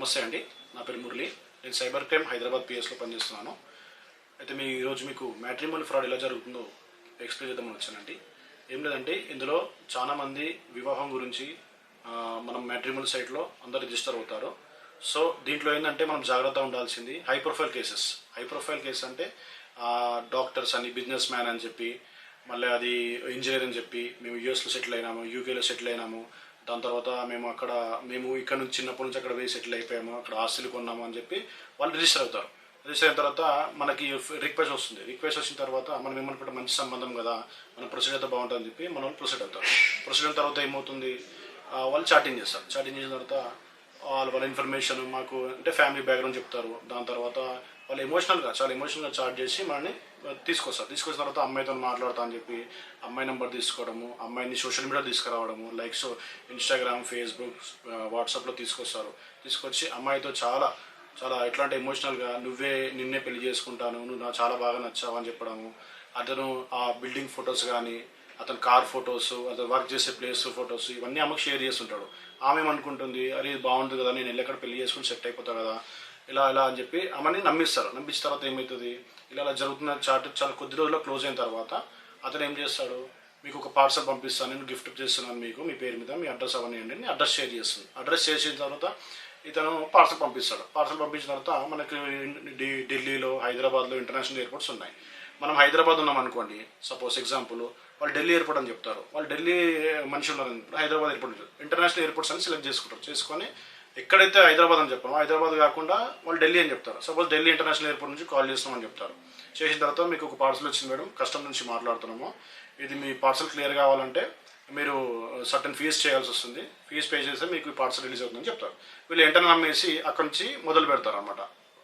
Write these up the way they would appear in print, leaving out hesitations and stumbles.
నమస్తే అండి, నా పేరు మురళి. నేను సైబర్ క్రైమ్ హైదరాబాద్ పిఎస్లో పనిచేస్తున్నాను. అయితే ఈరోజు మీకు మ్యాట్రిమోనీ ఫ్రాడ్ ఎలా జరుగుతుందో ఎక్స్ప్లెయిన్ చేద్దామని వచ్చానండి. ఏం లేదంటే ఇందులో చాలామంది వివాహం గురించి మనం మ్యాట్రిమోనీ సైట్లో అందరు రిజిస్టర్ అవుతారు. సో దీంట్లో ఏంటంటే మనం జాగ్రత్త ఉండాల్సింది హై ప్రొఫైల్ కేసెస్ అంటే డాక్టర్స్ అని, బిజినెస్ మ్యాన్ అని చెప్పి, మళ్ళీ అది ఇంజనీర్ అని చెప్పి మేము యూఎస్లో సెటిల్ అయినాము, యూకేలో సెటిల్ అయినాము, దాని తర్వాత మేము ఇక్కడ నుంచి చిన్నప్పటి నుంచి అక్కడ వేసి సెటిల్ అయిపోయాము, అక్కడ ఆస్తులు కొన్నాము అని చెప్పి వాళ్ళు రిజిస్టర్ అవుతారు. రిజిస్టర్ అయిన తర్వాత మనకి రిక్వెస్ట్ వస్తుంది. రిక్వెస్ట్ వచ్చిన తర్వాత మనం ఏమనుకుంటే మంచి సంబంధం కదా, మన ప్రొసీడ్ అయితే బాగుంటుందని చెప్పి మనం ప్రొసీడ్ అవుతారు. ప్రొసీడ్ అయిన తర్వాత ఏమవుతుంది, వాళ్ళు చాటింగ్ చేస్తారు. చాటింగ్ చేసిన తర్వాత వాళ్ళ ఇన్ఫర్మేషన్ మాకు అంటే ఫ్యామిలీ బ్యాక్గ్రౌండ్ చెప్తారు. దాని తర్వాత వాళ్ళు చాలా ఎమోషనల్గా చాట్ చేసి మనల్ని తీసుకొచ్చిన తర్వాత అమ్మాయితో మాట్లాడతా అని చెప్పి అమ్మాయి నెంబర్ తీసుకోవడము, అమ్మాయిని సోషల్ మీడియా తీసుకురావడము, లైక్స్ ఇన్స్టాగ్రామ్, ఫేస్బుక్, వాట్సాప్లో తీసుకొచ్చి అమ్మాయితో చాలా ఎట్లా అంటే ఎమోషనల్గా నిన్నే పెళ్లి చేసుకుంటాను, నువ్వు నాకు చాలా బాగా నచ్చావు అని చెప్పడము. అతను ఆ బిల్డింగ్ ఫొటోస్ కానీ, అతను కార్ ఫొటోస్, అతను వర్క్ చేసే ప్లేస్ ఫొటోస్ ఇవన్నీ ఆమెకు షేర్ చేస్తుంటాడు. ఆమె ఏమనుకుంటుంది, అరే ఇది బాగుంటుంది కదా, నేను ఎక్కడ పెళ్లి చేసుకుని సెట్ అయిపోతా కదా, ఇలా అని చెప్పి ఆమెని నమ్మించిన తర్వాత ఏమవుతుంది, ఇలా జరుగుతున్న చాట్ చాలా కొద్ది రోజుల్లో క్లోజ్ అయిన తర్వాత అతను ఏం చేస్తాడు, మీకు ఒక పార్సల్ పంపిస్తాను, నేను గిఫ్ట్ చేస్తున్నాను మీకు, మీ పేరు మీద మీ అడ్రస్ అవన్నీ అండి అడ్రస్ షేర్ చేస్తుంది. అడ్రస్ చేసిన తర్వాత ఇతను పార్సల్ పంపిస్తాడు. పార్సల్ పంపించిన తర్వాత మనకి ఢిల్లీలో, హైదరాబాద్లో ఇంటర్నేషనల్ ఎయిర్పోర్ట్స్ ఉన్నాయి. మనం హైదరాబాద్ ఉన్నాం అనుకోండి, సపోజ్ ఎగ్జాంపుల్, వాళ్ళు ఢిల్లీ ఎయిర్పోర్ట్ అని చెప్తారు. వాళ్ళు ఢిల్లీ మనిషి ఉన్నారు, హైదరాబాద్ ఎయిర్పోర్ట్, ఇంటర్నేషనల్ ఎయిర్పోర్ట్స్ అని సెలెక్ట్ చేసుకొని ఎక్కడైతే హైదరాబాద్ అని చెప్పామో హైదరాబాద్ కాకుండా వాళ్ళు ఢిల్లీ అని చెప్తారు. సపోజ్ ఢిల్లీ ఇంటర్నేషనల్ ఎయిర్పోర్ట్ నుంచి కాల్ చేస్తున్నామని చెప్తారు. చేసిన తర్వాత మీకు ఒక పార్సల్ వచ్చింది మేడం, కస్టమర్ నుంచి మాట్లాడుతున్నాము, ఇది మీ పార్సల్ క్లియర్ కావాలంటే మీరు సర్టన్ ఫీజ్ చేయాల్సి వస్తుంది, ఫీజ్ పే చేస్తే మీకు ఈ పార్సల్ రిలీజ్ అవుతుందని చెప్తారు. వీళ్ళు వెంటనే నమ్మేసి అక్కడి నుంచి మొదలు పెడతారు అనమాట.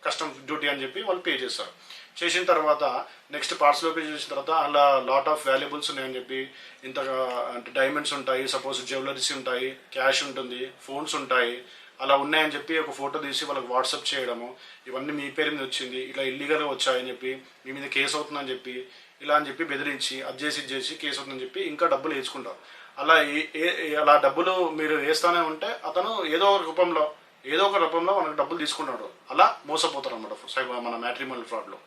కస్టమ్ డ్యూటీ అని చెప్పి వాళ్ళు పే చేస్తారు. చేసిన తర్వాత నెక్స్ట్ పార్సల్ ఓపెన్ చేసిన తర్వాత అలా లాట్ ఆఫ్ వాల్యుబుల్స్ ఉన్నాయని చెప్పి, ఇంతగా అంటే డైమండ్స్ ఉంటాయి, సపోజ్ జ్యువెలరీస్ ఉంటాయి, క్యాష్ ఉంటుంది, ఫోన్స్ ఉంటాయి, అలా ఉన్నాయని చెప్పి ఒక ఫోటో తీసి వాళ్ళకి వాట్సాప్ చేయడము, ఇవన్నీ మీ పేరు మీద వచ్చింది, ఇట్లా ఇల్లీగల్గా వచ్చాయని చెప్పి, మీ మీద కేసు అవుతుందని చెప్పి, ఇలా అని చెప్పి బెదిరించి అది చేసి కేసు అవుతుందని చెప్పి ఇంకా డబ్బులు వేసుకుంటారు. అలా డబ్బులు మీరు వేస్తానే ఉంటే అతను ఏదో ఒక రూపంలో మనకు డబ్బులు తీసుకుంటాడు. అలా మోసపోతారు అన్నమాట మన మ్యాట్రిమోనీ ఫ్రాడ్లో.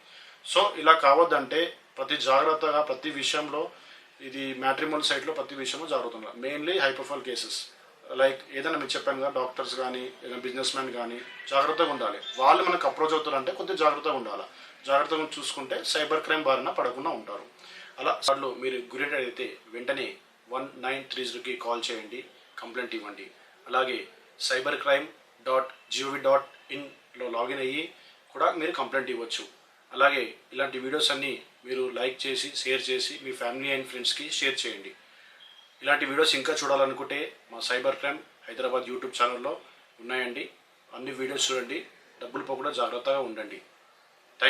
సో ఇలా కావద్దంటే ప్రతి విషయంలో, ఇది మ్యాట్రిమోనీ సైట్లో ప్రతి విషయంలో జరుగుతుంది. Mainly high profile cases, like ఏదైనా మీరు చెప్పాను కదా, డాక్టర్స్ కానీ, ఏదైనా బిజినెస్ మ్యాన్ కానీ జాగ్రత్తగా ఉండాలి. వాళ్ళు మనకు అప్రోచ్ అవుతారంటే కొద్దిగా జాగ్రత్తగా ఉండాలి. జాగ్రత్తగా చూసుకుంటే సైబర్ క్రైమ్ బారిన పడకుండా ఉంటారు. అలా వాళ్ళు మీరు గురైతే వెంటనే 1930కి కాల్ చేయండి, కంప్లైంట్ ఇవ్వండి. అలాగే cybercrime.gov.in లాగిన్ అయ్యి కూడా మీరు కంప్లైంట్ ఇవ్వచ్చు. అలాగే ఇలాంటి వీడియోస్ అన్నీ మీరు లైక్ చేసి, షేర్ చేసి మీ ఫ్యామిలీ అండ్ ఫ్రెండ్స్కి షేర్ చేయండి. ఇలాంటి వీడియోస్ ఇంకా చూడాలనుకుంటే మా సైబర్ క్రైమ్ హైదరాబాద్ యూట్యూబ్ ఛానల్లో ఉన్నాయండి. అన్ని వీడియోస్ చూడండి, డబ్బులు పోకుండా జాగ్రత్తగా ఉండండి.